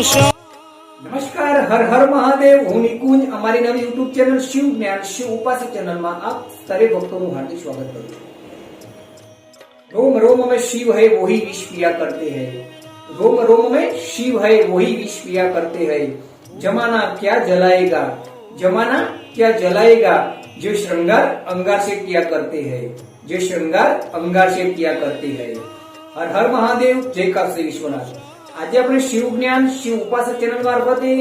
નમસ્કાર, હર હર મહાદેવ. હું નિકુંજ. અમારી નવી યુટ્યુબ ચેનલ શિવ જ્ઞાન શિવ ઉપાસક ચેનલમાં આપ સરે ભક્તોનું હાર્દિક સ્વાગત કરું છું. रोम रोम में शिव है वही विष पिया करते हैं. रोम रोम में शिव है वही विष पिया करते हैं. जमाना क्या जलाएगा, जमाना क्या जलाएगा, जो श्रृंगार अंगार से किया करते हैं, जो श्रृंगार अंगार से किया करते हैं. हर हर महादेव. जय काशी विश्वनाथ. આજે આપણે શિવ જ્ઞાન શિવ ઉપાસક ચેનલ મારફતે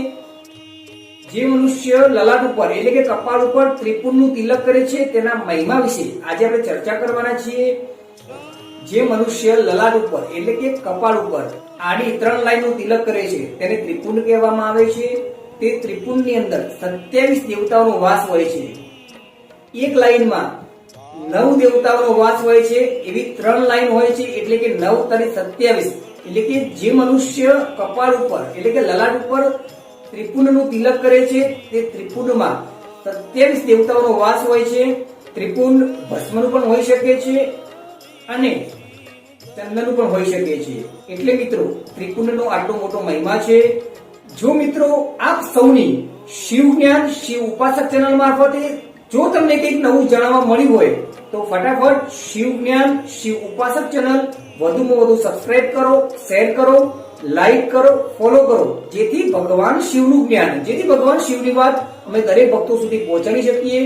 જે મનુષ્ય લલાટ ઉપર એટલે કે કપાળ ઉપર ત્રિપુરનું તિલક કરે છે તેના મહિમા વિશે આજે આપણે ચર્ચા કરવાના છીએ. જે મનુષ્ય લલાટ ઉપર એટલે કે કપાળ ઉપર આડી 3 લાઈનનું તિલક કરે છે તેને ત્રિપુર કહેવામાં આવે છે. તે ત્રિપુરની અંદર 27 દેવતાઓનો વાસ હોય છે. એક લાઈનમાં 9 દેવતાઓનો વાસ હોય છે. એવી 3 લાઈન હોય છે એટલે કે 9 તારી 27. એટલે કે જે મનુષ્ય કપાળ ઉપર એટલે કે લલાટ ઉપર ત્રિપુરનું તિલક કરે છે તે ત્રિપુરમાં 27 દેવતાઓનો વાસ હોય છે. ત્રિપુર ભસ્મનું પણ હોઈ શકે છે અને ચંદનનું પણ હોઈ શકે છે. એટલે મિત્રો ત્રિપુરનો આટલો મોટો મહિમા છે. જો મિત્રો આપ સૌની શિવ જ્ઞાન શિવ ઉપાસક ચેનલ મારફતે જો તમને કંઈક નવું જાણવા મળ્યું હોય તો ફટાફટ શિવ જ્ઞાન શિવ ઉપાસક ચેનલ વધુમાં વધુ સબસ્ક્રાઇબ કરો, શેર કરો, લાઈક કરો, ફોલો કરો, જેથી ભગવાન શિવનું જ્ઞાન જેથી ભગવાન શિવની વાત અમે દરેક ભક્તો સુધી પહોંચાડી શકીએ.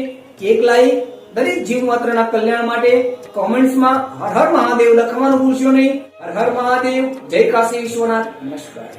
એક લાઈક દરેક જીવ માત્રના કલ્યાણ માટે કોમેન્ટ્સમાં હર હર મહાદેવ લખવાનું ભૂલશો નહીં. હર હર મહાદેવ. જય કાશી વિશ્વનાથ. નમસ્કાર.